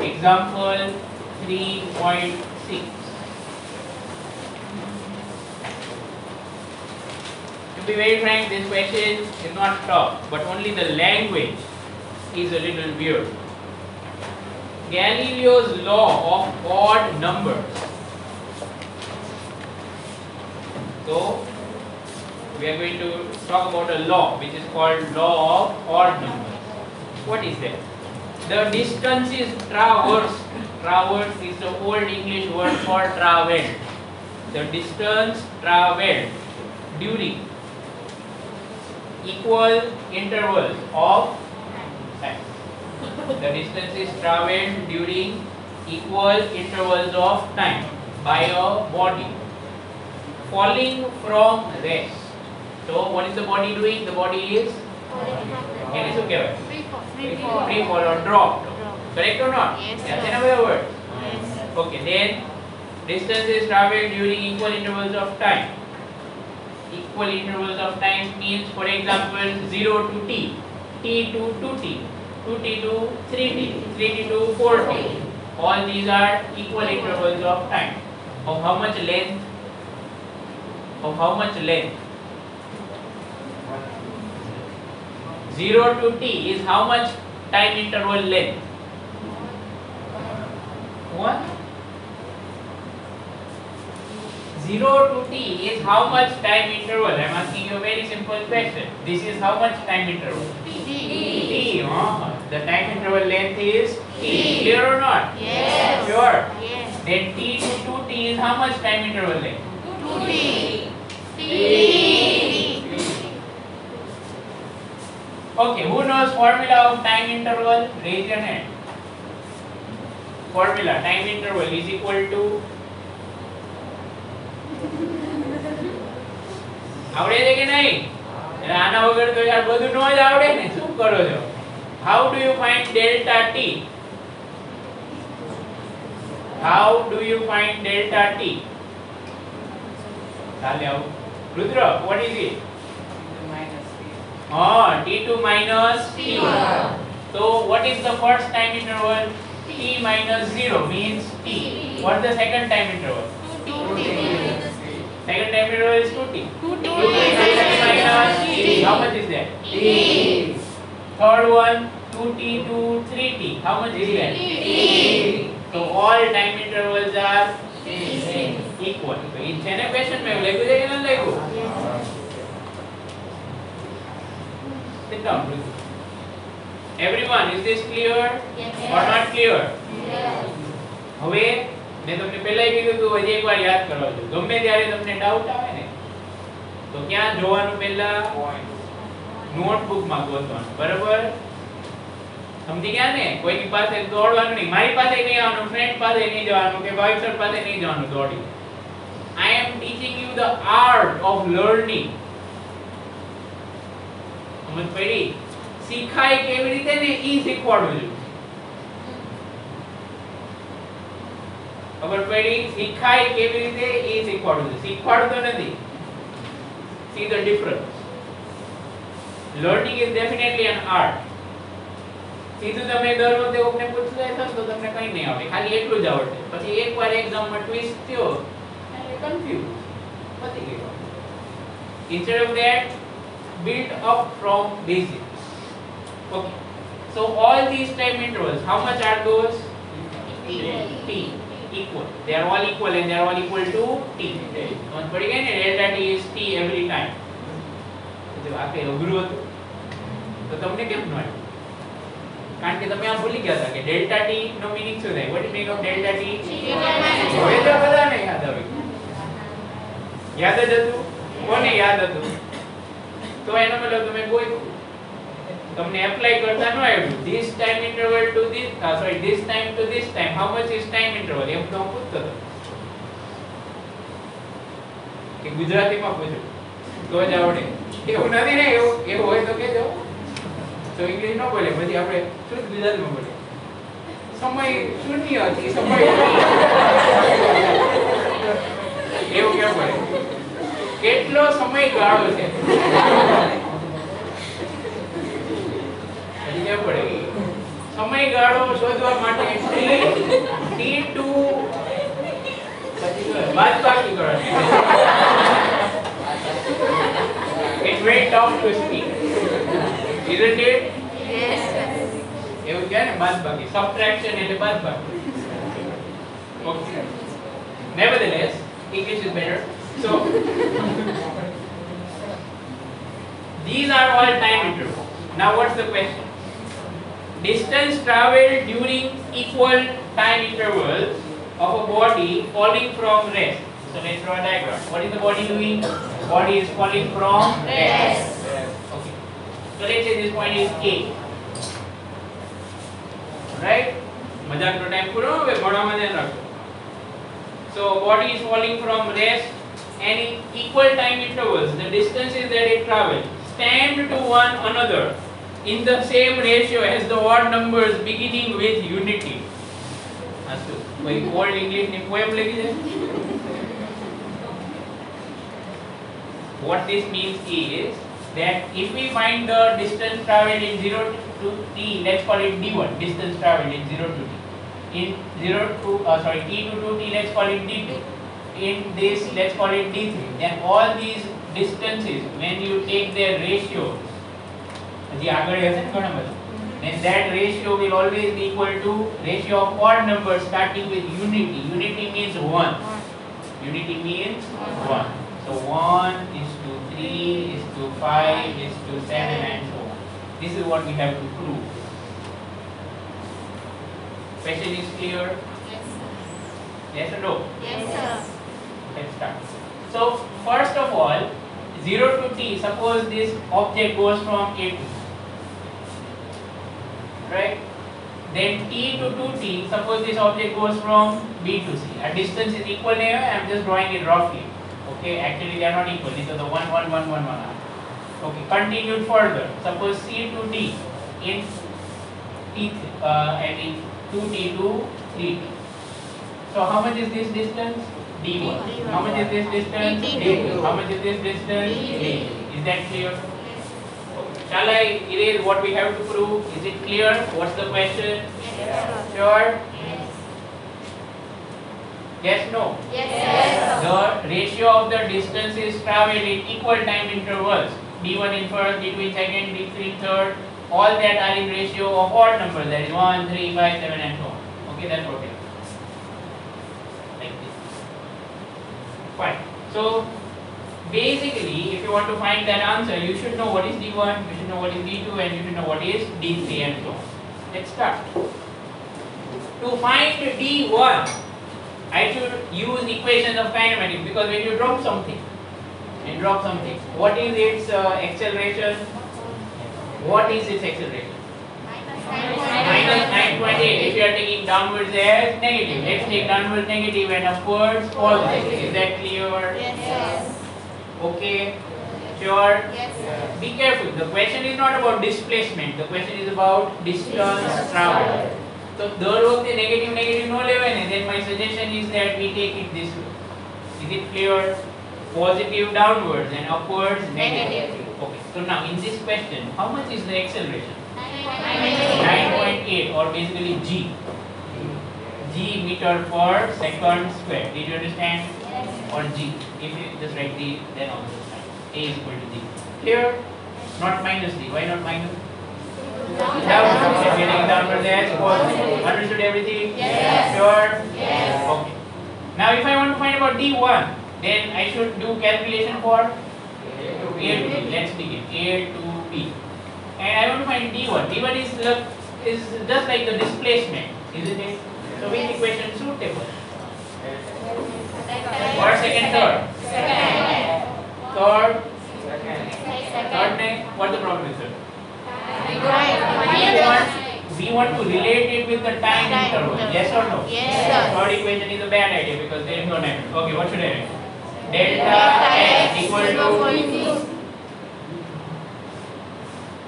Example 3.6. To be very frank, this question is not tough, but only the language is a little weird. Galileo's law of odd numbers. So, we are going to talk about a law which is called law of odd numbers. What is that? The distance is traversed. Traverse is the old English word for traveled. The distance traveled during equal intervals of time. The distance is traveled during equal intervals of time by a body falling from rest. So what is the body doing? The body is free fall or dropped. Correct or not? Yes. That's another word. Yes. Okay, then distance is traveled during equal intervals of time. Equal intervals of time means, for example, 0 to t, t to 2t, 2t to 3t, 3t to 4t. All these are equal intervals of time. Of how much length? Of how much length? 0 to t is how much time interval length? 1. 0 to t is how much time interval? I am asking you a very simple question. This is how much time interval? T. The time interval length is t. Clear or not? Yes. Sure. Yes. Then t to 2t is how much time interval length? 2t. Okay, who knows formula of time interval? Raise your hand. Formula, time interval is equal to આવડે છે કે નહીં? એટલે આના વગર તો યાર બધું નો જ આવડે ને, શું કરો છો? How do you find delta t? How do you find delta t? ચાલે આવું. રુદ્ર, what is it? T2 minus T1. So what is the first time interval? T minus 0 means T. What is the second time interval? 2t. Second time interval is 2t. 2t minus T. How much is that? T. Third one, 2t to 3t. How much is that? T. So all time intervals are equal. So in the question में लगे थे कि नहीं लगे? Sit down. Everyone, is this clear or not clear? હવે મેં તમને પહેલા કીધું હતું, હજી એકવાર યાદ કરવા દો. ગમે ત્યારે તમને ડાઉટ આવે ને તો ક્યાં જોવાનું? પહેલા નોટબુક માં ગોતવાનું. બરાબર? સમજી ગયા ને? કોઈની પાસે દોડવાનું નહીં. મારી પાસે નહીં આવવાનું, ફ્રેન્ડ પાસે નહીં જવાનું કે ભાઈ સર પાસે નહીં જવાનું દોડી. I am teaching you the art of learning. સમજ પડી? શીખાય કેવી રીતે ને ઈ શીખવાડું છું. ખબર પડી? શીખાય કેવી રીતે ઈ શીખવાડું છું. શીખવાડતો નથી. See the difference. Learning is definitely an art. સીધું તમે દર વખતે કોકને પૂછતા હશો તો તમને કંઈ નહીં આવડે, ખાલી એટલું જ આવડે. પછી એકવાર એક્ઝામમાં ટ્વિસ્ટ થયો એટલે કન્ફ્યુઝ પતી ગયું. Instead of that, build up from basics. Okay. So all these time intervals, how much are those? T. Equal. They are all equal and they are all equal to t. समझ पड़ी गई ने? Delta t is t every time. જો આ કઈ અઘરું હતું તો તમને કેમ ન આવ્યું? કારણ કે તમે આ ભૂલી ગયા હતા કે ડેલ્ટા t નો મીનિંગ શું થાય? What is meaning of delta t? હવે તો બધાને યાદ આવી ગયું. યાદ જ હતું? કોને યાદ હતું? તો એનો મતલબ તમે કોઈ તમને એપ્લાય કરતા ન આવ્યું. This time interval to this, this time to this time. How much is time interval? એમ તો હું પૂછતો હતો. કે ગુજરાતીમાં પૂછો તો જ આવડે. એવું નથી ને? એવું હોય તો કહેજો. તો ઇંગ્લિશ ન બોલે પછી આપણે શુદ્ધ ગુજરાતીમાં બોલે. સમય શૂન્ય હતી, સમય એવું કેમ બોલે? કેટલો સમય ગાળો છે પછી કેમ પડે? સમયગાળો શોધવા માટે t2 બાદબાકી કરો. It's very tough to speak, isn't it? Yes, sir. એવું કહે ને બાદબાકી, subtraction એટલે બાદબાકી. Okay. Nevertheless, English is better. So these are all time intervals. Now what's the question? Distance traveled during equal time intervals of a body falling from rest. So let's draw a diagram. What is the body doing? Body is falling from Rest. Okay. So let's say this point is A. Right? મજાક નો time પૂરો હવે ભણવામાં ધ્યાન રાખો. So body is falling from rest and in equal time intervals the distances that it travels stand to one another in the same ratio as the odd numbers beginning with unity. Astu koi old English ni poem lagi hai. What this means is that if we find the distance traveled in 0 to t, let's call it d1, distance traveled in 0 to t. In 0 to t to 2t, let's call it d2. In this, let's call it d3. Then all these distances, when you take their ratios, then that ratio will always be equal to ratio of odd numbers starting with unity. Unity means 1. Unity means 1. So 1 is to 3 is to 5 is to 7 and so on. This is what we have to prove. Question is clear? Yes, sir. Yes or no? Yes, sir. Let's start. So first of all, 0 to t, suppose this object goes from A to B. Right? Then t to 2t, suppose this object goes from B to C. Our distance is equal here, I am just drawing it roughly. Okay, actually they are not equal. These are the 1, 1, 1, 1, 1. Okay, continued further. Suppose C to D in t and in 2t to 3t. So how much is this distance? D1. How much is this distance? D2. How much is this distance? D. Is that clear? Shall I erase what we have to prove? Is it clear? What's the question? Yes, sir. Sure? Yes. Yes, no? Yes, sir. The ratio of the distances traveled in equal time intervals, d1 in first, d2 in second, d3 in third, all that are in ratio of odd numbers, that is 1, 3, 5, 7 and so on. Okay, that's okay. Like this. Fine. So basically, if you want to find that answer, you should know what is d1, you should know what is d2 and you should know what is d3 and so on. Let's start. To find d1, I should use equations of kinematics, because when you drop something, what is its acceleration? What is its acceleration? Minus 9.8. If you are taking downwards as negative, let's take downwards negative and upwards positive. Is that clear? Yes, sir. Okay. Sure. Yes, sir. Be careful. The question is not about displacement. The question is about distance traveled. So દર વખતે negative no લેવાય ને, then my suggestion is that we take it this way. Is it clear? Positive downwards and upwards negative. Okay. So now in this question, how much is the acceleration? 9.8, or basically g. G meter per second square. Did you understand? Yes. Or g. If you just write d, then also fine. A is equal to g. Clear? Not minus d. Why not minus? Downwards. If you take downwards as positive. Understood everything? Yes. Sure? Yes. Okay. Now if I want to find about d1, then I should do calculation for A to B. Let's begin. A to B. And I want to find d1. D1 is just like the displacement, isn't it? So which equation is suitable? First, second, third. Third. Third name. What's the problem with third? We want to relate it with the time interval. Yes or no? Yes, sir. Third equation is a bad idea because there is no time. Okay, what should I write? Delta x equal to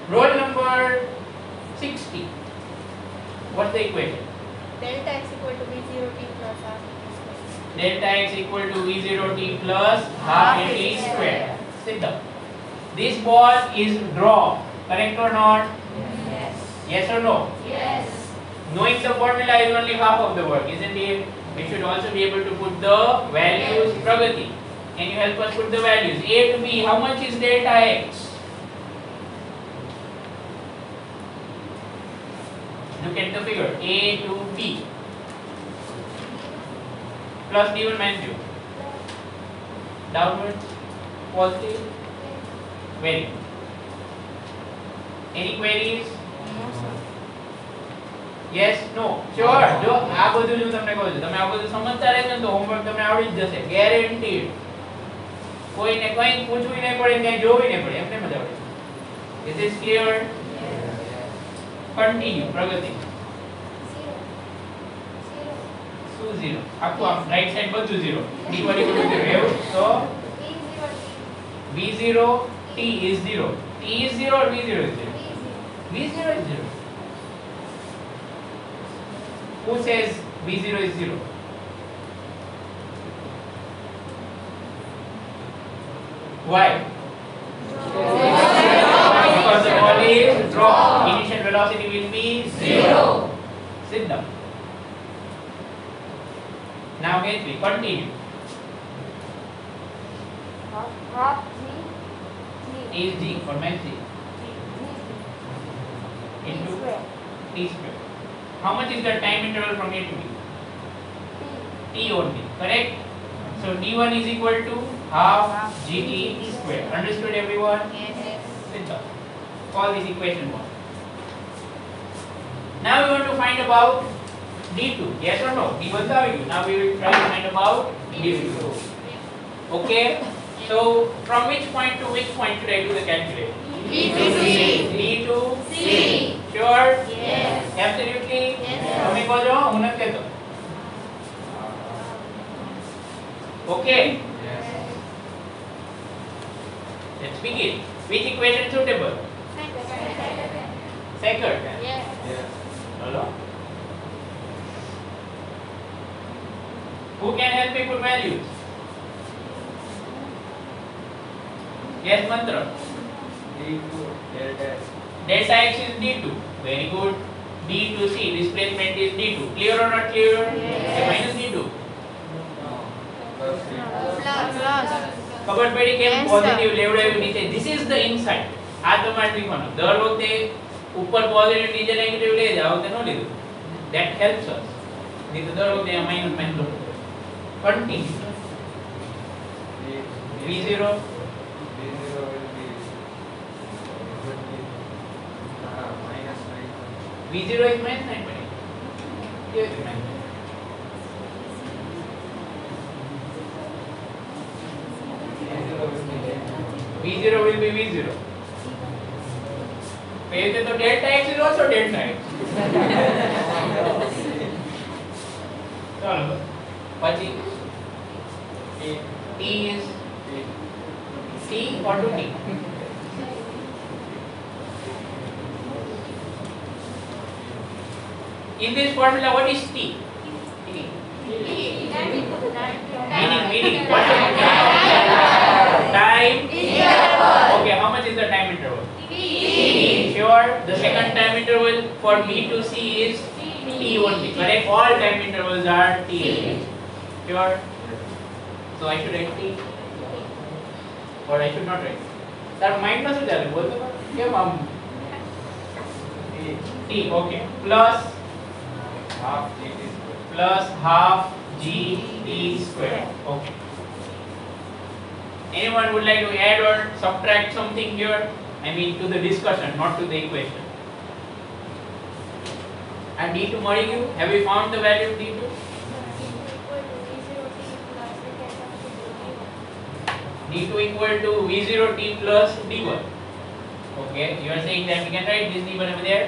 roll number 60. What's the equation? Delta x equal to v0t plus half Delta x equal to v0t plus half at t square. Sit down. This ball is drawn. Correct or not? Yes. Yes or no? Yes. Knowing the formula is only half of the work, isn't it? We should also be able to put the values. Pragati, can you help us put the values? A to B, how much is delta x? Look at the figure. A to B. Plus D1 minus U. Downwards. Positive. Very good. Any queries? Yes, no, sure. જો આ બધું જો તમને કહું છું, તમે આ બધું સમજતા રહેજો ને તો હોમવર્ક તમને આવડી જ જશે, ગેરંટીડ. કોઈને કંઈ પૂછવું નહીં પડે, ક્યાંય જોવું નહીં પડે, એમને મજા આવડે. Is this clear? Continue, પ્રગતિ. શું 0? આખું આમ રાઈટ સાઈડ બધું 0. D1 equal to 0. એવું તો V0 T is 0. T is 0 or V0 is 0? V0 is 0. Who says V0 is 0? Why? Because the ball is dropped. Initial velocity will be 0. Sit down. Now get me. Continue. Half G Is G for mass G into T square. How much is the time interval from A to B? T only, correct? So D1 is equal to half GT square. Understood everyone? Yes. Sit down. Call this equation 1. Now we want to find about D2. Yes or no? D1 is out. Now we will try to find about D2. Okay? So from which point to which point should I do the calculation? B to C. D to C. Sure? Yes. Absolutely? Yes. તમે કહો છો, હું નથી કહેતો. Okay? Let's begin. Which equation suitable? Second. Yes. Hello? Who can help me put values? Yes, Mantra. Delta x is D2. Very good. D to C, displacement is D2. Clear or not clear? Yes. A minus D2. Plus. ખબર પડી કેમ Yes, sir. Positive લેવડાવ્યું નીચે? This is the insight. આ તમારે શીખવાનું. દર વખતે ઉપર પોઝિટિવ નીચે નેગેટિવ લઈ જાઓ, તે ન લીધું. That helps us. નહીં તો દર વખતે minus minus law. Continue. V0 V0 is minus 9 buddy. Here is minus 9. V0 will be V0. कहते तो delta x is also delta x. चलो પછી T is T or to T. In this formula, what is T? Meaning. What is time? Okay, how much is the time interval? Sure. The second time interval for B to C is T only. Correct? All time intervals are T. Sure. So I should write T, or I should not write. Sir, mind में શું ચાલે? બોલ તો કેમ આમ? T. Okay. Plus half GT square. Okay. Anyone would like to add or subtract something here? I mean to the discussion, not to the equation. And D2 મળી ગયું? Have we found the value of D2? D2 equal to V0T plus D1. Okay, you are saying that we can write this D1 over there?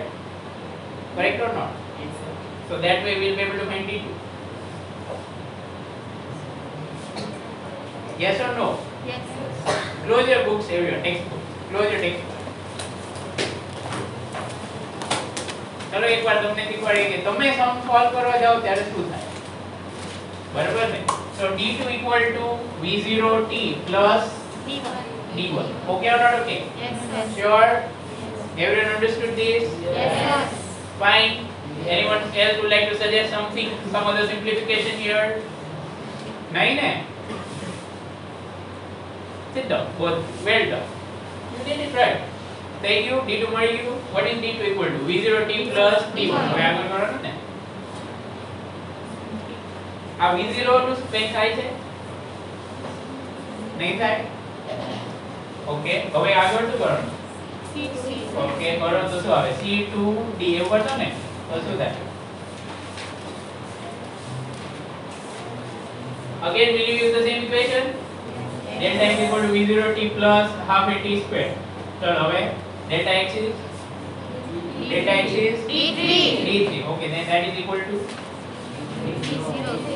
Correct or not? So that way we will be able to find D2. Yes or no? Yes. Close your books, everyone. Textbook. Close your textbook. चलो एक बार तुमने શીખવાડી કે તમે સમ solve કરવા જાઓ ત્યારે શું થાય બરાબર ને so d2 equal to v0t plus d1 okay or not okay Yes. sure everyone understood this Yes. fine Anyone else would like to suggest something, some other simplification here? नहीं ने? Sit down, both. Well done. You did it right. Thank you. D2 મળી ગયું. What is D2 equal to? V0t plus D1. હવે આગળ કરવાનું ને? આ V0 નું કંઈ થાય છે? નહીં થાય? ઓકે. હવે આગળ શું કરવાનું? ઓકે, કરો તો શું આવે? C2D એવું કરશો ને? તો શું થાય? Again, will you use the same equation? Delta x equal to V0t plus half a t square. चलो હવે delta x is D3. Okay, then that is equal to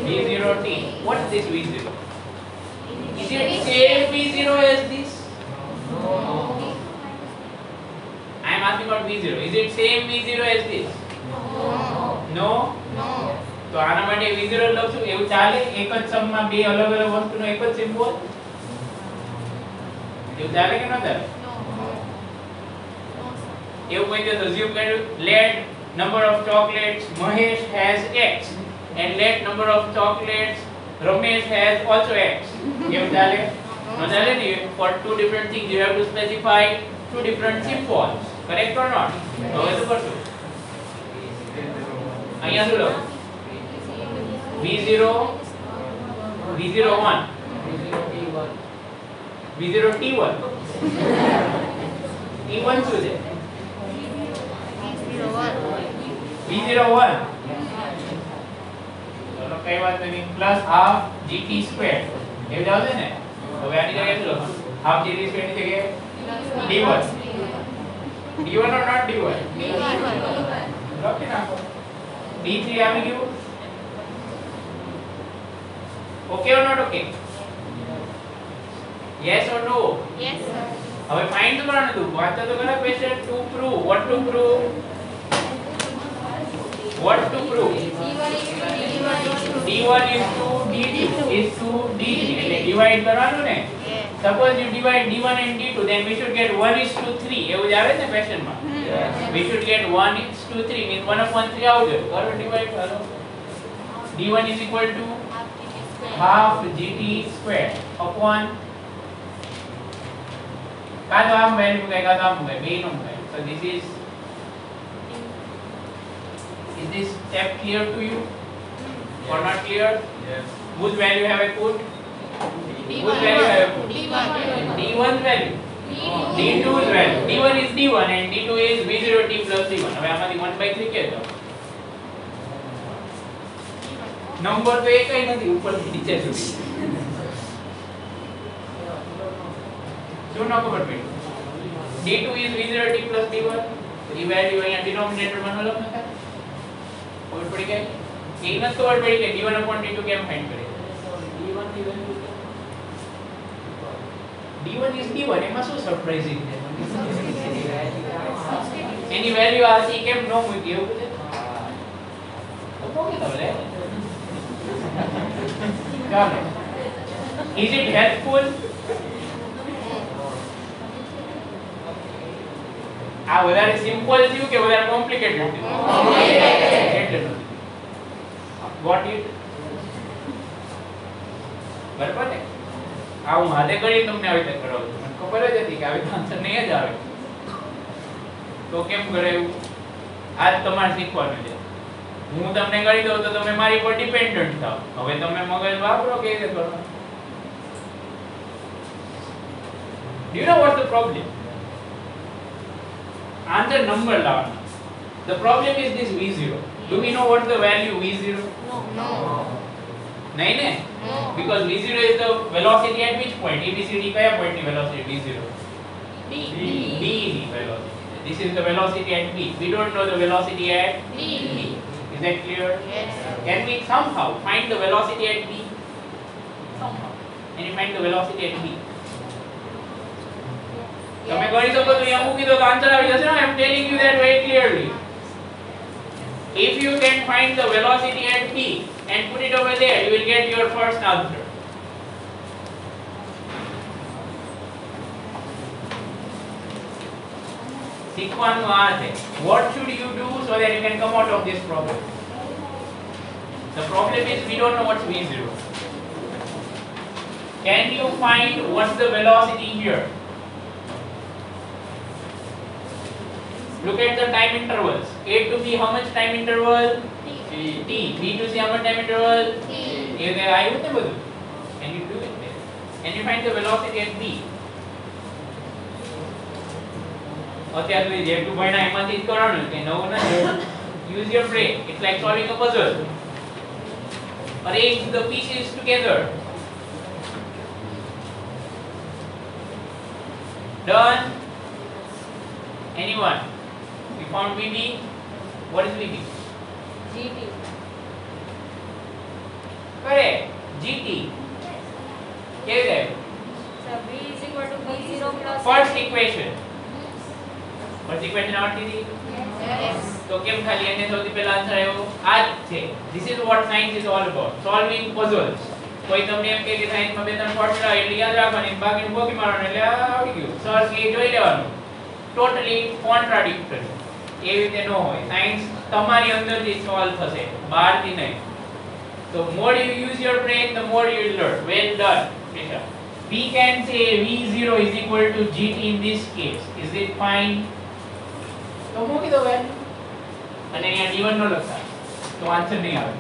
V0t. What is this V0? Is it same V0 as this? I am asking about V0. Is it same V0 as this? No. તો આના માટે V0 લખશું એવું ચાલે? એક જ સમમાં બે અલગ અલગ વસ્તુનો એક જ સિમ્બોલ એવું ચાલે કે ન ચાલે? એવું કોઈ તો assume કર્યું, let number of chocolates Mahesh has X and let number of chocolates Ramesh has also X. એવું ચાલે? ન ચાલે ને? For two different things you have to specify two different symbols. Correct or not? હવે શું કરશું? અહીંયા શું લખો? V0 V01 V0T1 T1 શું છે? V01 ચલો કઈ વાત નહીં પ્લસ હાફ GT સ્ક્વેર એવું જ આવશે ને? હવે આની જગ્યાએ શું લખો? હાફ GT સ્ક્વેર ની જગ્યાએ D1 D1 or not D1 લખી નાખો. D3 આવી ગયું. Okay or not okay? Yes or no? Yes, sir. હવે ફાઇન્ડ તો કરવાનું હતું. વાંચો તો ખરા question. To prove. What to prove? What to prove? D1 is to D2 is to D3. એટલે ડિવાઇડ કરવાનું ને? Suppose you divide D1 and D2, then we should get 1:3. એવું જ આવે ને ક્વેશ્ચનમાં? We should get 1:3 means 1/3 આવજો. કરો divide કરો. D1 is equal to half GT square upon का तो हम वैल्यू मुकाए का तो हम मुकाए बे no मुकाए. So this is this step clear to you or not clear? Yes. Whose value have I put? Whose value have I put? D1's value. D2's value. D1 is D1 and D2 is V0t plus D1. હવે આમાંથી 1/3 કે તો number તો એકઈ નથી ઉપરથી નીચે સુધી. શું ન ખબર પડી? D2 is V0t plus D1. A value અહીંયા ડિનોમિનેટર માં લખ નખાય. ખબર પડી ગઈ? એ નથી ખબર પડી કે D1 upon D2 કેમ ફાઇન્ડ કરે? D1 ની વેલ્યુ D1 is D1 એમાં શું સરપ્રાઇઝિંગ છે? એની વેલ્યુ આ હતી કેમ ન મૂકી એવું છે? તો મૂકી દો લે. ચાલો. Is it helpful? આ વધારે સિમ્પલ થયું કે વધારે કોમ્પ્લિકેટેડ થયું? કોમ્પ્લિકેટેડ. Got it? બરાબર ને? આ હું હાથે કરી તમને આવી રીતે કરાવું છું. મને ખબર જ હતી કે આવી આન્સર નહીં જ આવે. તો કેમ કરાયું? આજ તમારે શીખવાનું છે. હું તમને કરી દઉં તો તમે મારી પર ડિપેન્ડન્ટ થાઓ. હવે તમે મગજ વાપરો કે રીતે કરો. Do you know what's the problem? Answer number લાવવાનો. The problem is this V0. Do we know what the value V0? No. નહીં ને? No. Because V0 is the velocity at which point? ABCD કયા point ની velocity V0? D. B ની velocity. This is the velocity at B. We don't know the velocity at D. Is that clear? Yes. Can we somehow find the velocity at B? Somehow. Can you find the velocity at B? તમે કરી શકો તો અહીંયા મૂકી દો તો answer આવી જશે ને. I am telling you that very clearly. If you can find the velocity at B and put it over there, you will get your first answer. શીખવાનું આ છે. What should you do so that you can come out of this problem? The problem is we don't know what's v0. Can you find what's the velocity here? Look at the time intervals. A to B, how much time interval? T. B to C, how much time interval? T. I would never do. Can you do it there? Can you find the velocity at B? અત્યાર સુધી જેટલું ભણ્યા એમાંથી જ કરવાનું કે નવું ના use your brain. It's like solving a puzzle. Arrange the pieces together. Done? Anyone? We found VB. What is VB? GT. Correct. GT. કેવી થાય? So B is equal to B0 plus First equation. First equation આવડતી હતી? Yes. તો કેમ ખાલી એને સૌથી પહેલા આન્સર આવ્યો? આ જ છે. This is what science is all about. Solving puzzles. કોઈ તમને એમ કહે કે સાયન્સમાં બે ત્રણ ફોર્મ્યુલા એટલે યાદ રાખવાની બાકીનું ભોગી મારવાનું એટલે આવડી ગયું. સર કે જોઈ લેવાનું. Totally contradictory. એવી રીતે ન હોય. સાયન્સ તમારી અંદરથી સોલ્વ થશે, બહારથી નહીં. So more you use your brain, the more you will learn. Well done, Prisha. We can say V0 is equal to GT in this case. Is it fine? તો મૂકી દો value. અને અહીંયા d1 નો લખતા. તો આન્સર નહીં આવે.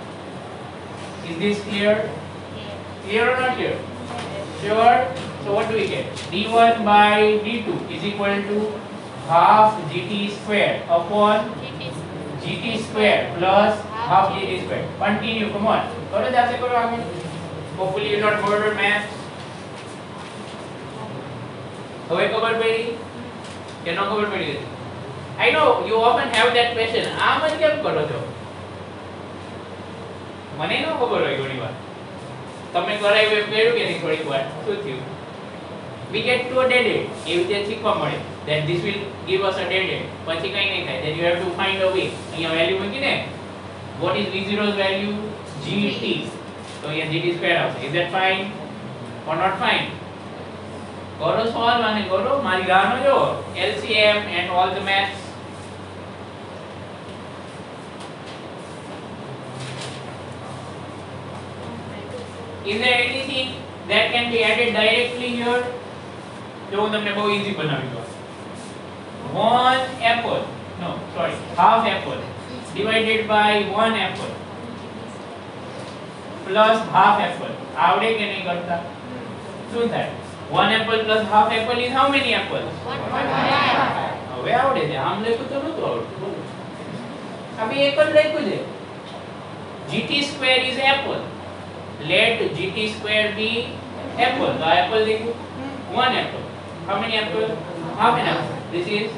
Is this clear? Clear or not clear? Sure. So what do we get? d1 by d2 is equal to half GT square upon GT square plus half GT square. Continue, come on. करो जाते करो आगे. Hopefully you not bored with math. હવે ખબર પડી કે ન ખબર પડી? I know you often have that question. આમ જ કેમ કરો છો? મને ન ખબર હોય ઘણીવાર. તમે કરાયું એમ કર્યું કે નહીં થોડીક વાર? શું થયું? We get to a dead end. એવી રીતે શીખવા મળે that this will give us a dead end. પછી કંઈ નહીં થાય. Then you have to find a way. અહીંયા વેલ્યુ મૂકીને what is v0's value? GT. So here GT square આવશે. Is that fine or not fine? કરો solve અને કરો મારી રાહનો જો LCM and all the maths. Is there anything that can be added directly here? જો હું તમને બહુ easy બનાવી દઉં. 1 apple, no sorry, half apple divided by 1 apple plus half apple. આવડે કે નહીં કરતા? શું થાય? 1 apple plus half apple is how many apples? 1. હવે આવડે છે. આમ લખ્યું તો નહોતું આવડતું. હવે એક જ લખ્યું છે. GT square is apple. Let GT square be apple. So apple લખ્યું 1 apple. How many apples? Half an apple. This is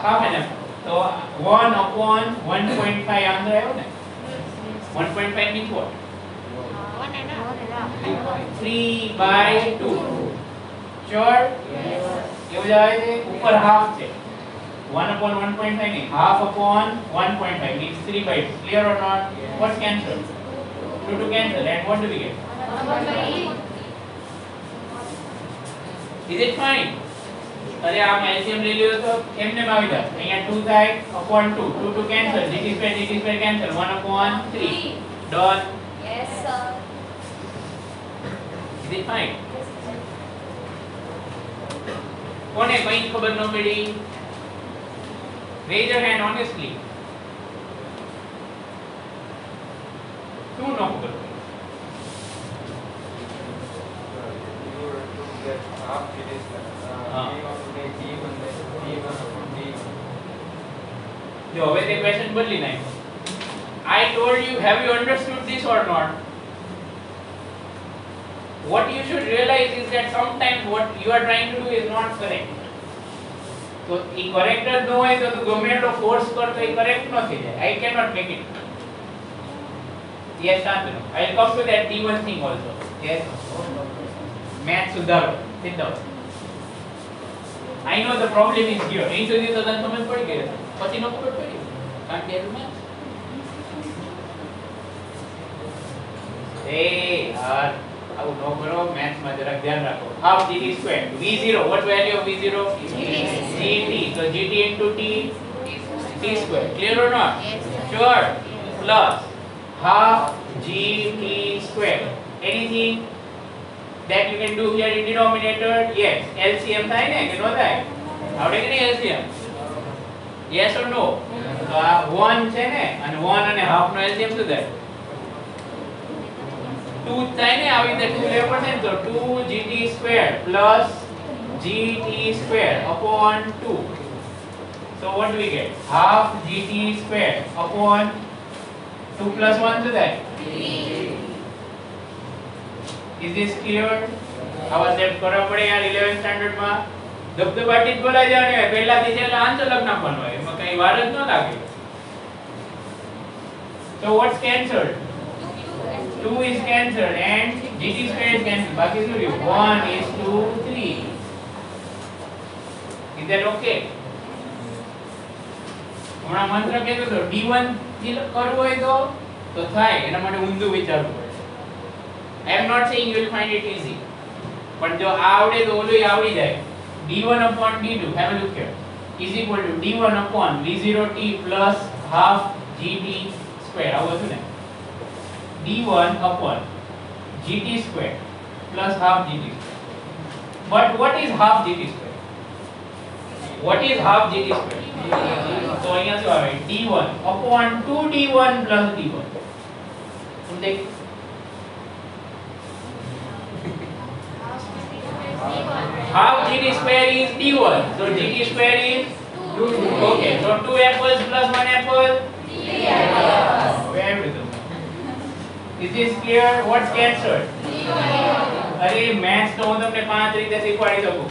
half an apple. So 1 upon 1.5 answer આવ્યો ને? 1.5 means what? 3 by 2. Sure? Yes. કેવું જાય છે? ઉપર half છે. 1 upon 1.5 નહીં. Half upon 1.5 means 3 by 2. Clear or not? What's cancel? 2 to cancel. And what do we get? 1/8. Is it fine? અરે આમ LCM લઈ લ્યો તો એમને આવી જાય. અહીંયા 2 થાય upon 2. 2 to cancel. GT square cancel. 1 upon 3. Done. Yes sir. Is it fine? કોને કઈ ખબર ન પડી? Raise your hand honestly. શું ન ખબર પડી? જો હવે તે ક્વેશ્ચન બદલી નાખ્યો. I told you, have you understood this or not? What you should realize is that sometimes what you are trying to do is not correct. So A correct જ ન હોય તો ગમે એટલો ફોર્સ કરતો એ correct ન થઈ જાય. I cannot make it. Yes, Shantanu. I will come to that D1 thing also. Yes. Math સુધારો. Sit down. I know the problem is here. અહીં સુધી તો તને સમજ પડી ગઈ હશે. પછી ન ખબર પડી. Can't tell me. એ યાર આ આવું ન કરો, મેથ્સમાં જરાક ધ્યાન રાખો. Half gt square v0, what value of v0? gt. So gt into t, t square. Clear or not? Yes, sir. Sure. Plus half gt square. Anything that you can do here in denominator? Yes. LCM થાય ને કે ન થાય? આવડે કે નહીં LCM? Yes or no? તો આ 1 છે ને, અને 1 અને હાફ નો LCM શું થાય? 2 થાય ને. આવી રીતે 2 લેવું પડશે ને, તો 2gt square plus gt square upon 2. So what do we get? Half gt square upon 2 plus 1 શું થાય? 3. Is this clear? આવા સ્ટેપ કરવા પડે યાર 11th સ્ટાન્ડર્ડ માં. ધબધબાટી જ બોલાઈ જવાની હોય, પહેલાથી છેલ્લે આન્સર લખ નાખવાનો હોય, એમાં કઈ વાર જ ન લાગે. So what's cancelled? 2 is cancelled and gt square is cancelled. બાકી શું રહ્યું? 1 is to 3. Is that okay? હમણાં મંત્ર કહેતો તો d1 થી કરવું હોય તો થાય, એના માટે ઊંધું વિચારવું પડે. I am not saying you will find it easy, પણ જો આવડે તો ઓલું આવડી જાય. d1 upon d2, have a look here, is equal to d1 upon v0t plus half gt square. આવું હતું ને? d1 upon gt square plus half gt square. But what is half gt square? What is half gt square? તો અહીંયા શું આવે? d1 upon 2d1 plus d1. तुम देख half gt square is d1, so gt square is 2. Okay, so 2 apples plus 1 apple, 3 apples. Very good. Is this clear? What's cancelled? અરે maths તો હું તમને 5 રીતે શીખવાડી શકું,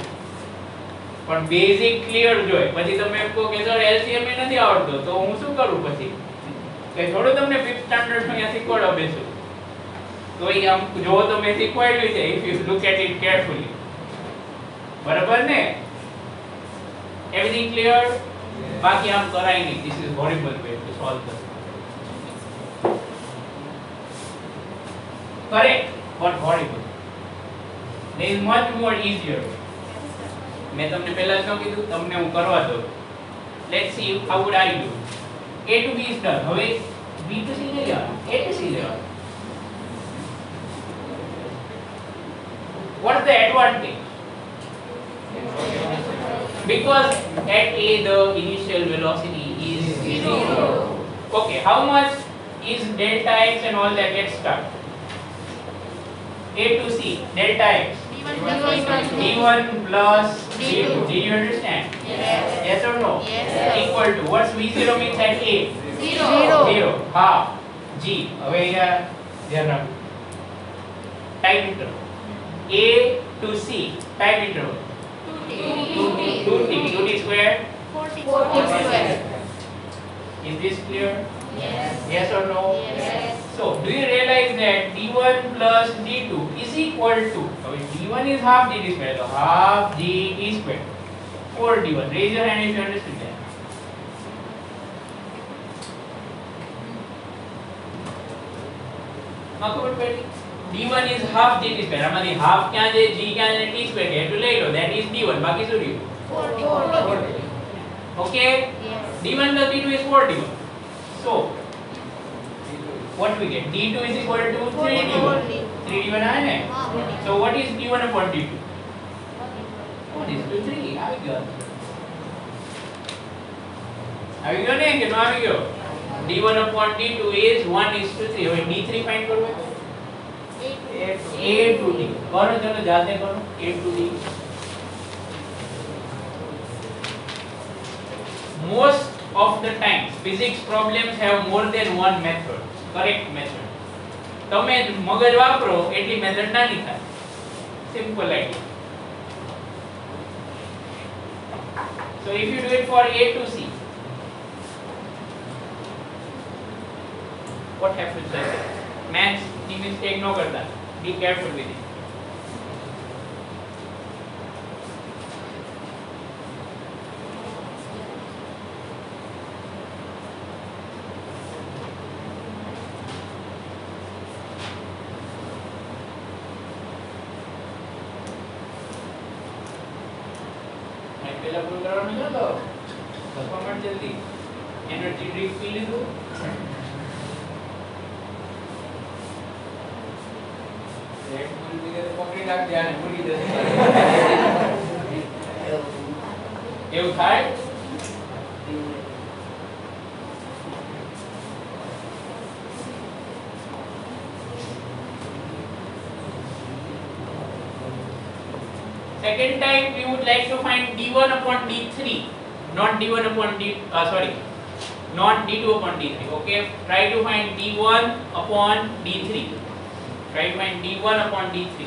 પણ બેઝિક ક્લિયર જોઈએ. પછી તમે કહો કે સર એલસીએમ એ નથી આવડતો, તો હું શું કરું પછી? કે થોડું તમને 5th સ્ટાન્ડર્ડ માં અહીંયા શીખવાડવા બેસું તો એ આમ જો તમે શીખવાડ્યું છે, if you look at it carefully. બરાબર ને? Everything clear? બાકી આમ કરાય નહીં. This is horrible way to solve this. Correct, but horrible. There is much more easier way. મેં તમને પહેલા શું કીધું? તમને હું કરવા દઉં. Let's see how would I do. A to B is done. હવે B to C નહીં લેવાનું, A to C લેવાનું. What is the advantage? Because at A the initial velocity is 0. Okay, how much is delta x and all that? Let's start. A to C, delta x. d1 plus d2. Do you understand? Yes. Yes or no? Yes. Equal to, what's v0 means at A? 0. Half g. હવે અહીંયા ધ્યાન રાખો. Time interval. A to C, time interval. 2t square. 40 square. Is this clear? Yes. Yes or no? Yes. So, do you realize that d1 plus d2 is equal to, d1 is half gt square, so half gt square, 4d1. Raise your hand if you understood that. d1 is half gt square. આમાંથી half ક્યાં છે? g ક્યાં છે? t square કે એટલું લઈ લો. That is d1. બાકી શું રહ્યું? 40. Okay? Yes. d1 plus d2 is 4d1. So, what do we get? d2 is equal to 3d1. 3d1 આયા ને? So what is d1 upon d2? 1 is to 3. આવી ગયો ને કે ન આવી ગયો? d1 upon d2 is 1 is to 3. હવે d3 ફાઇન્ડ કરવું હોય તો a to d. કરો ચલો જાતે કરો. a to d. Most of the times physics problems have more than one method, correct method. તમે મગજ વાપરો એટલી મેથડ નાની થાય. Simple idea. So if you do it for A to C, what happens like that? Maths ની mistake ન કરતા. Be careful with it. પેલા પૂરું કરવાનું છે તો પરફોર્મન્સ જલ્દી એનર્જી ડ્રિંક પી લીધું એક પૂરી પીને તો પકડી રાખજે આને ભૂલી જશે એવું થાય Second time we would like to find d1 upon d3, not d1 upon not d2 upon d3. Okay, try to find d1 upon d3. Try to find d1 upon d3.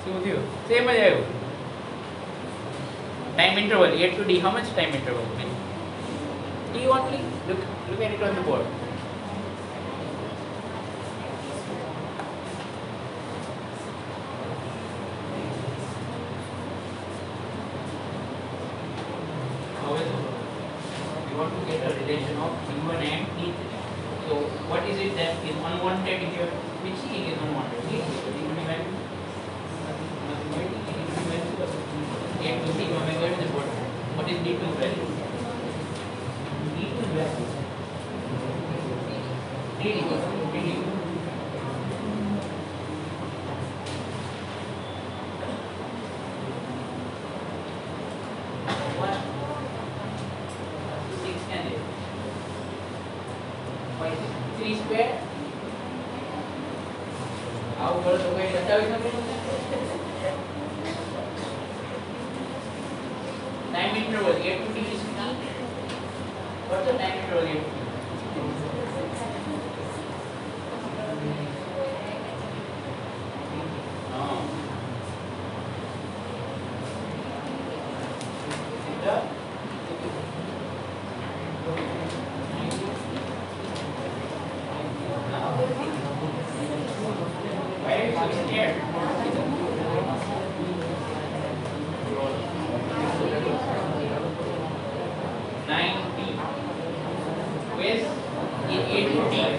શું થયું? Same જ આવ્યું. Time interval A to D. How much time interval? D only. Look at it on the board. However, you want to get a relation of D1 and D3. So, what is it that is unwanted here? Which thing is unwanted? D3. D3 value. A to D. Omega is the board. What is D2 value? Time interval A to D is T. What's the time interval A to D?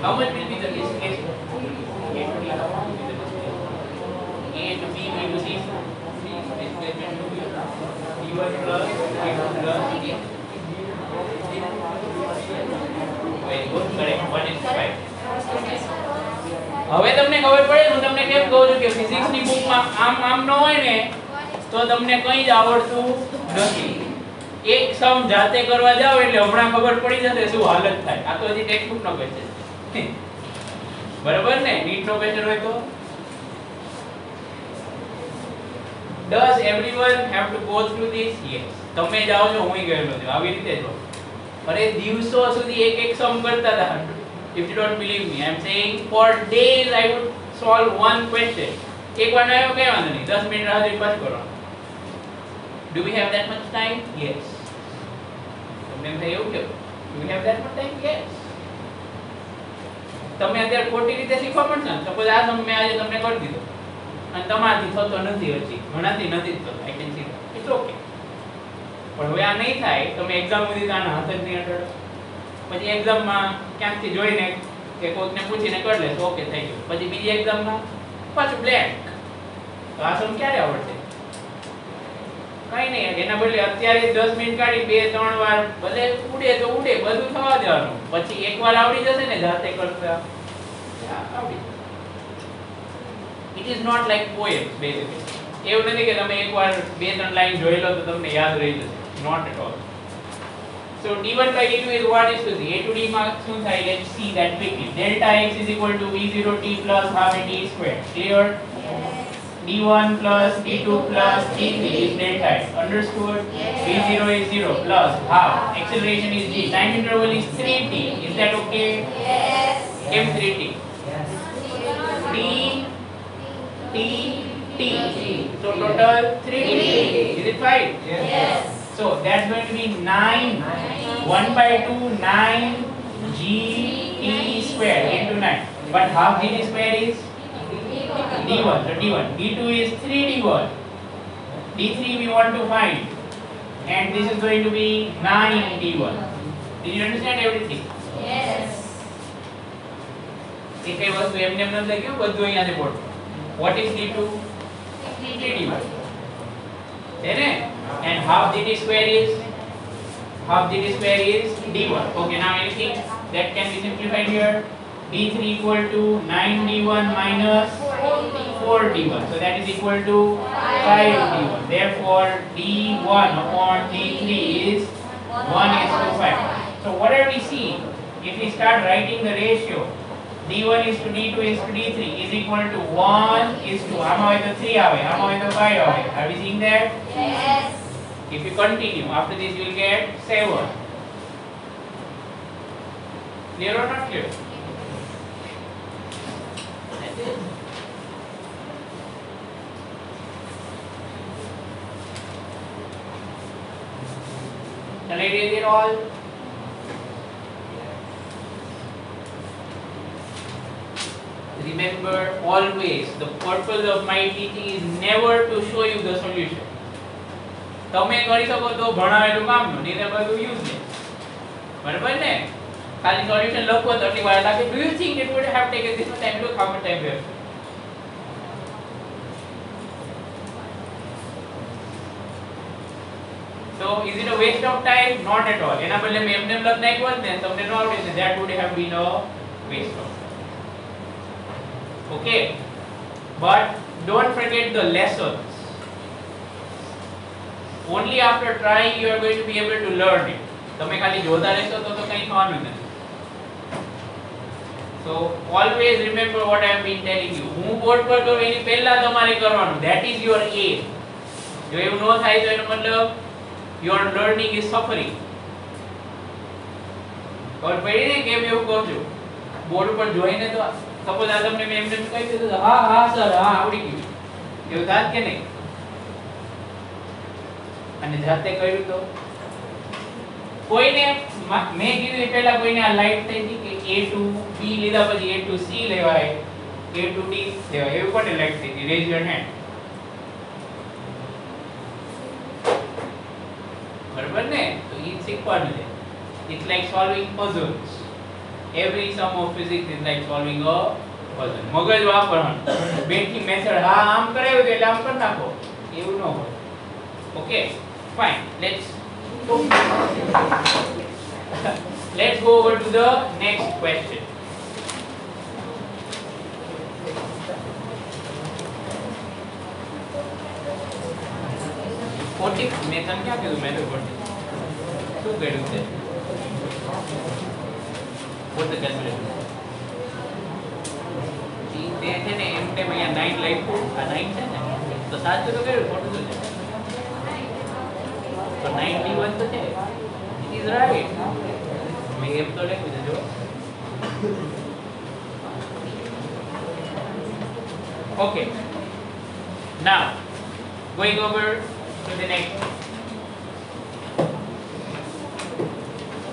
How much will be the distance? A to D, how much will be the distance? A to B, B to C. Displacement to D1 plus D2 plus D. Very good, correct. 1 is 5. હવે તમને ખબર પડે હું તમને કેમ કહું છું કે ફિઝિક્સ ની બુકમાં આમ ન હોય ને તો તમને કંઈ જ આવડતું નથી. એક સમ જાતે કરવા જાવ એટલે હમણાં ખબર પડી જશે શું હાલત થાય. આ તો હજી ટેક્સ્ટ બુક નો ક્વેશ્ચન બરાબર ને નીટ નો ક્વેશ્ચન હોય તો does everyone have to go through this? Yes. તમે જાઓ છો હું ગયેલો છું આવી રીતે જો અરે દિવસો સુધી એક સમ કરતા હતા. If you don't believe me, I am saying for days I would solve one question. એક વાર આવ્યો કઈ વાંધો નહીં 10 મિનિટ રાહ જોઈ પાછું કરો. Do we have that much time? Yes. તમને એમ થાય એવું કેવું? Do we have that much time? Yes. તમે અત્યારે ખોટી રીતે શીખવા પડશે ને સપોઝ આ સમ મેં આજે તમને કરી દીધો અને તમારાથી થતો નથી હજી ઘણાથી નથી થતો I can see it's okay પણ હવે આ નહીં થાય તમે એક્ઝામ સુધી આના હાથ જ નહીં અડડો પછી એક્ઝામમાં ક્યાંકથી જોઈને કે કોઈકને પૂછીને કરી લેશો ઓકે થઈ ગયું પછી બીજી એક્ઝામમાં પાછું બ્લેન્ક તો આ સમ ક્યારે આવડશે કઈ નહીં એના બદલે અત્યારે 10 મિનિટ કાઢી 2-3 વાર ભલે ઉડે તો ઉડે બધું થવા દેવાનું પછી એકવાર આવડી જશે ને જાતે કરતા આવડી it is not like poems basically એવું નથી કે તમે એકવાર 2-3 લાઈન જોઈ લો તો તમને યાદ રહી જશે not at all so d1 by d2 is what is to the a to d માં શું થાય let's see that quickly delta x is equal to v0t plus half a t square clear d1 plus d2 plus d3 is delta x understood yes. v0 is 0 plus half acceleration is g time interval is 3t is that okay Yes. m 3t t t t so total 3t is it fine Yes. so that's going to be 9 1 by 2 9 g t square into 9 but half g t square is d1 so d1 d2 is 3d1 d3 we want to find and this is going to be 9d1 did you understand everything Yes. એ કઈ વસ્તુ એમને એમ ન લખ્યું બધું અહીંયાથી board what is d2 3d then and half dt square is d1. Okay, now anything that can be simplified here. d3 equal to 9d1 minus 4d1, so that is equal to 5d1. Therefore d1 upon d3 is 1:5. So what are we seeing? If we start writing the ratio, d1 is to d2 is to d3 is equal to 1 is to આમાં હોય તો 3 આવે, આમાં હોય તો 5 આવે. Are we seeing that? Yes. If you continue, after this you will get 7. Clear or not clear? That's it. Shall I read it all? Remember always, the purpose of my teaching is never to show you the solution. તમે કરી શકો તો ભણાવેલું કામનું, નહીં તો બધું useless. બરાબર ને? ખાલી સોલ્યુશન લખો તો આટલી વાર લાગે. Do you think it would have taken this much time? Look how much time we have. So is it a waste of time? Not at all. એના બદલે મેં એમને લખ નાખ્યું હોત ને તમને ન આવડે તો that would have been a waste of time. Okay, but don't forget the lessons. Only after trying you are going to be able to learn it. તમે ખાલી જોતા રહેશો તો કંઈ થવાનું નથી. So always remember what I have been telling you. હું board પર કરું એની પહેલા તમારે કરવાનું. That is your aim. જો એવું ન થાય તો એનો મતલબ your learning is suffering. और પડી ને કેમ એવું કહું છું? બોર્ડ પર જોઈને તો સપોઝ આ તમને મેં એમને કહી દીધું હા હા સર હા આવડી ગયું. એવું થાત કે નહીં? અને જાતે કર્યું તો કોઈને મેં કીધું એ પહેલા કોઈને આ લાઈટ થઈ હતી કે a to b લીધા પછી a to c લેવાય, a to d લેવાય, એવું કોને લાઈટ થઈ હતી? Rays your hand. બરાબર ને? તો એ શીખવાનું છે. It's like solving puzzles. Every sum of physics is like solving a puzzle. મગજ વાપરવાનું. બેઠી મેથડ હા આમ કરાવ્યું તો એટલે આમ કરી નાખો. એવું ન હોય. Okay, fine. Let's go over to the next question. Forty. मैं तन क्या करूँ? मैं तो forty. શું કર્યું છે? What the calculation? તે છે ને એમ ટેમ અહીંયા 9 લખ્યું, આ 9 છે ને તો સાચું તો કર્યું, ખોટું તો છે. So 91 તો છે. It is right. મેં એમ તો લખ્યું છે જો. Okay. Now going over to the next.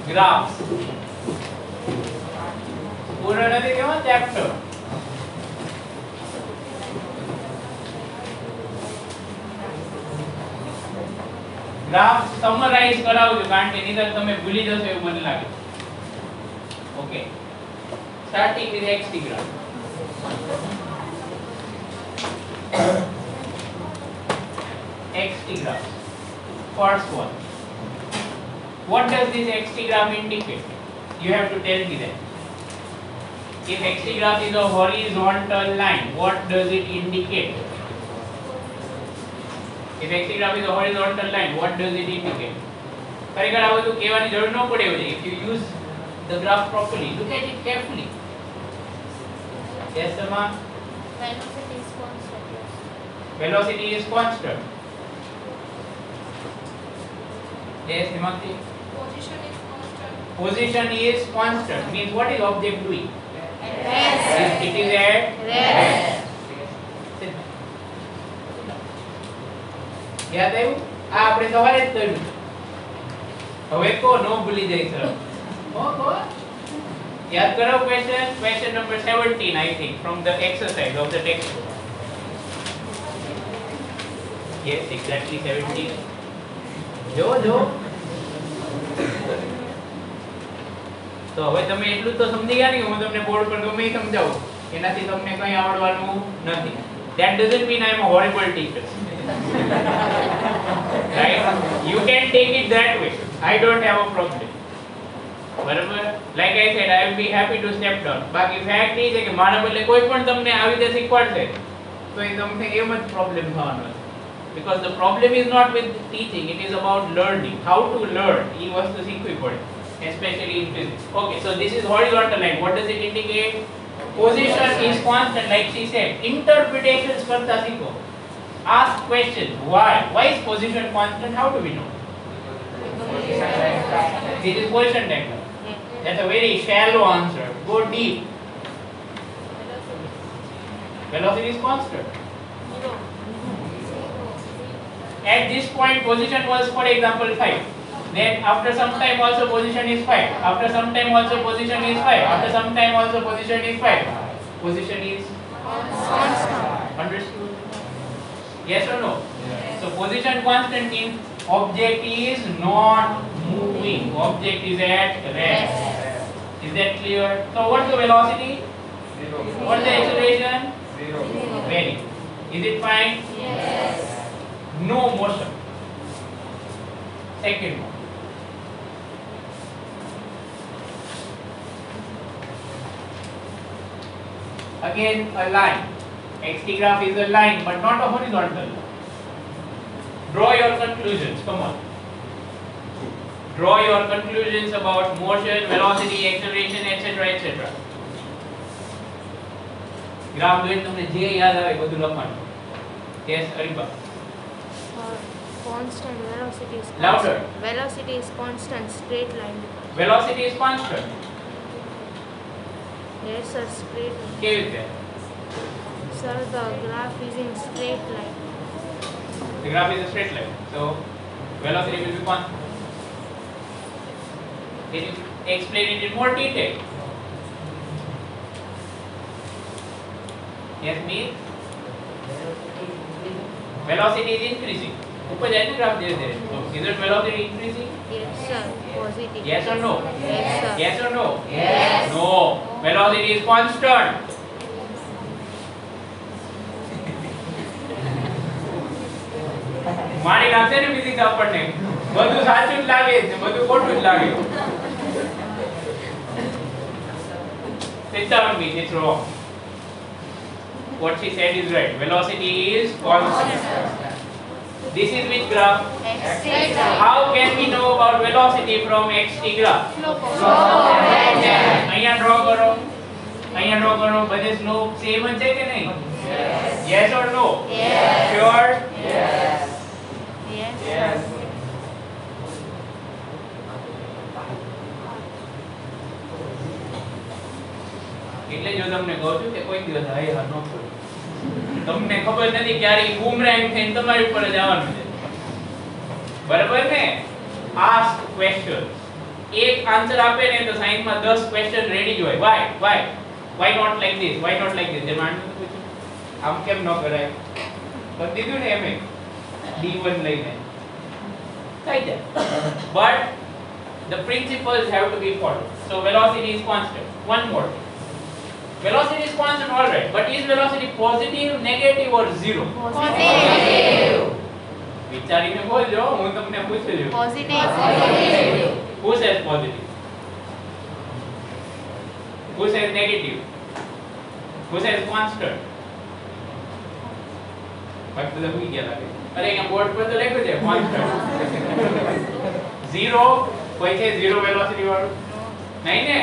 Graphs. પૂરો નથી કેવો ચેપ્ટર. ગ્રાફ સમરાઇઝ કરાવજો કારણ કે નહીતર તમે ભૂલી જશો એવું મને લાગે. Okay, starting with xt graph. xt graph. First one. What does this xt graph indicate? You have to tell me that. If xt graph is a horizontal line, what does it indicate? If xt graph is a horizontal line, what does it indicate? ખરેખર આ બધું કહેવાની જરૂર ન પડે હોય. If you use the graph properly, look at it carefully. Yes, Sama? Velocity is constant. Velocity is constant. Yes, Himakti? Position is constant. Position is constant. Means what is object doing? Rest. It is at Rest. યાદ આવ્યું? આ આપણે સવારે જ કર્યું. હવે કો નો ભૂલી જાય સર. કો યાદ કરો question number 17 I think from the exercise of the textbook. Yes, exactly 17. जो તો હવે તમે એટલું તો સમજી ગયા ને, હું તમને બોર્ડ પર ગમે એ સમજાવું, એનાથી તમને કંઈ આવડવાનું નથી. That doesn't mean I am a horrible teacher. Right? You can take it that way. I don't have a problem. બરાબર? Like I said, I will be happy to step down. બાકી fact એ છે કે મારા બદલે કોઈ પણ તમને આવી રીતે શીખવાડશે તો એ તમને એમ જ પ્રોબ્લેમ થવાનો છે. Because the problem is not with teaching, it is about learning. How to learn. એ વસ્તુ શીખવી પડે. Especially in physics. Okay, so this is horizontal line. What does it indicate? Position is constant, like she said. Interpretations karta sikho. Ask questions. Why? Why is position constant? How do we know? This is position diagram. That's a very shallow answer. Go deep. Velocity is constant. At this point, position was, for example, 5. Then after some time also position is 5. After some time also position is 5. After some time also position is 5. Position is constant. Understood? Yes or no? Yes. So position constant means object is not moving. Object is at rest. Is that clear? So what's the velocity? 0. What's the acceleration? 0. Very good. Is it fine? Yes. No motion. Second one. Again a line. XT graph is a line but not a horizontal. Draw your conclusions. Come on. Draw your conclusions about motion, velocity, acceleration, etc. etc. Graph જોઈને તમને જે યાદ આવે બધું લખવાનું. Yes, Ariba. Constant velocity is constant. Louder. Velocity is constant, straight line. Velocity is constant. Yes, sir, straight line. કેવી રીતે? Sir, the graph is in straight line. The graph is a straight line. So velocity will be constant. Can you explain it in more detail? Yes, me? Velocity is increasing. ऊपर जाए ना graph धीरे धीरे. So is it velocity increasing? Yes, sir, positive. Yes or no? Yes, sir. Yes or no? Yes. No. Velocity is constant. મારી નાખે ને physics આપણને બધું સાચું જ લાગે છે, બધું ખોટું જ લાગે. Sit down, Miss. It's wrong. What she said is right. Velocity is constant. This is which graph? XT How can we know about velocity from XT graph? અહીંયા draw કરો. અહીંયા draw કરો. બધે slope same જ છે કે નહીં? Yes or no? Yes. Sure? Yes. Yes. એટલે જો તમને કહું છું કે કોઈ દિવસ હાય હા ન કરો. તમને ખબર નથી ક્યારે બૂમરેંગ થઈને તમારી ઉપર જ આવવાનું છે. બરાબર ને? Ask question. એક આન્સર આપે ને તો સાયન્સમાં 10 ક્વેશ્ચન રેડી જ હોય. why not like this, why not like this. જે માણસે પૂછ્યું આમ કેમ ન કરાય, કરી દીધું ને એમ D1 લઈને થઈ જાય. But the principles have to be followed. So velocity is constant. One more. Velocity is constant, all right. But is velocity positive, negative or zero? Positive. વિચારીને બોલજો, હું તમને પૂછું છું. Positive. Who says positive? Who says negative? Who says constant? બાકી બધા ભૂલી ગયા લાગે. અરે અહીંયા બોર્ડ પર તો લખ્યું છે constant. Zero, કોઈ છે zero velocity વાળું? નહીં ને?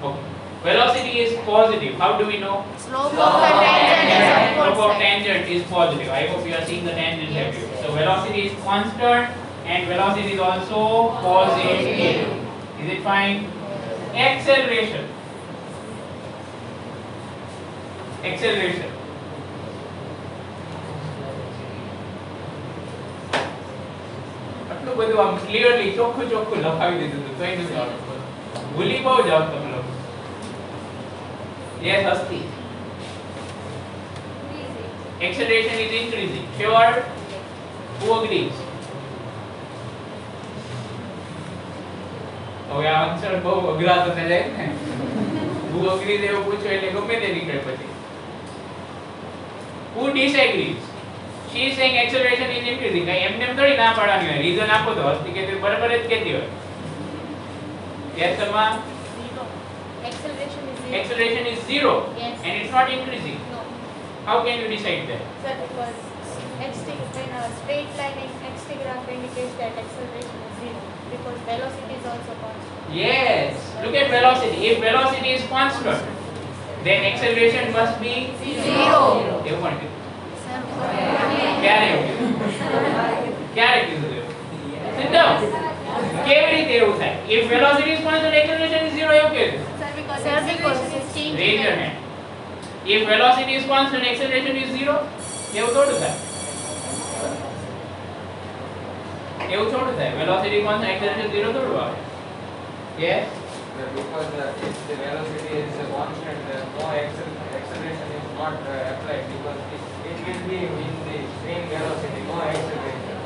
Okay. Velocity is positive. How do we know? Slope of the tangent is Slope of upward side. tangent is positive. I hope you are seeing the tangent here. So velocity is constant and velocity is also positive. Is it fine? Acceleration. Acceleration. આટલું બધું આમ clearly ચોખ્ખું ચોખ્ખું લખાવી દીધું હતું, કઈ નથી આવડતું. ભૂલી બહુ જાવ તમે લોકો. Yes, Hasti. Acceleration is increasing. Sure? Who agrees? હવે આ આન્સર બહુ અઘરા થતા જાય ને બહુ અઘરી દેવું પૂછો એટલે ગમે તે નીકળે પછી who disagrees she is saying acceleration is increasing કઈ એમને એમ થોડી ના પાડવાની હોય રીઝન આપો તો હસ્તી કે બરાબર જ કહેતી હોય યસ તમા acceleration is zero Yes. and it's not increasing No. how can you decide that Sir, because when a straight line in xt graph indicates that acceleration is zero because velocity is also constant. yes look at velocity if velocity is constant then acceleration must be Zero. એવું કોણ કીધું Sir, ક્યારે એવું કીધું ક્યારે કીધું એવું sit down કેવી રીતે એવું થાય if velocity is constant acceleration is zero એવું કીધું Sir, because it's changing. raise your hand if velocity is constant acceleration is zero એવું થોડું થાય એવું થોડું થાય velocity constant acceleration zero થોડું આવે yes Because if the velocity is constant, no acceleration is not applied because it will be in the same velocity, no acceleration.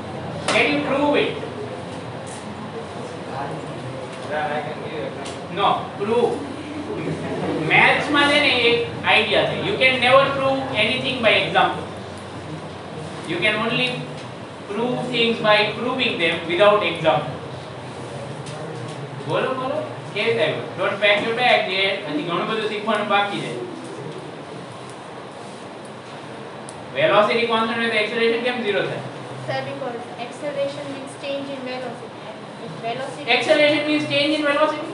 can you prove it Then I can give example. no prove maths માં છે ને એક idea છે you can never prove anything by example you can only prove things by proving them without example બોલો બોલો કેવી થાય don't pack your bag yet હજી ઘણું બધું શીખવાનું બાકી છે velocity constant હોય તો acceleration કેમ zero થાય Sir, because acceleration means change in velocity. And if velocity acceleration means change in velocity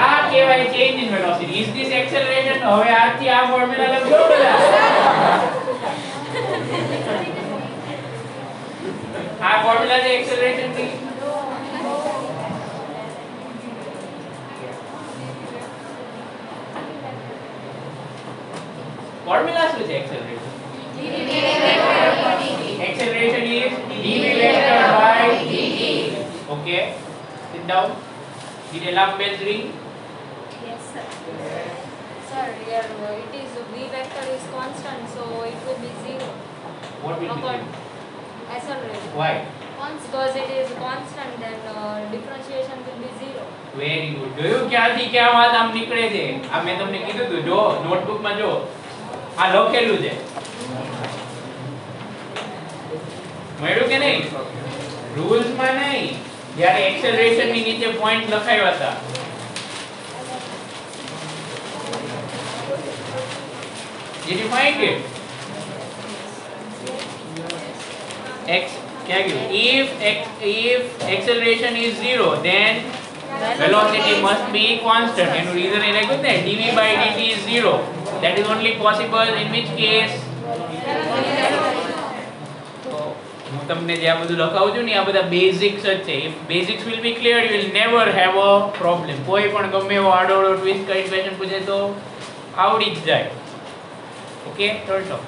આ કહેવાય change in velocity is this acceleration હવે આજથી આ ફોર્મ્યુલા લખજો બધા આ ફોર્મ્યુલા છે acceleration ની ફોર્મ્યુલા શું છે acceleration acceleration is dv vector by dt okay sit down did alarm bells ring Yes, sir. Sir, here it is v vector is constant, so it will be zero. what will be According acceleration. why Because it is constant, then differentiation will be zero. Very good જોયું ક્યાંથી ક્યાં વાત આમ નીકળે છે આ મેં તમને કીધું હતું જો નોટબુક માં જો આ લખેલું છે મળ્યું કે નહીં રૂલ્સ માં નહીં જ્યારે એક્સેલરેશન ની નીચે પોઈન્ટ લખાવ્યા હતા Did you find it? X क्या क्यों? If acceleration is zero, then velocity must be constant. And reason is like that dv by dt is zero. That is only possible in which case? હું તમને જે આ બધું લખાવું છું ને આ બધા બેઝિક્સ જ છે if basics will be clear you will never have a problem કોઈ પણ ગમે એવો આડોડો ટ્વિસ્ટ કરીને ક્વેશ્ચન પૂછે તો આવડી જ જાય ઓકે થર્ડ ટોપ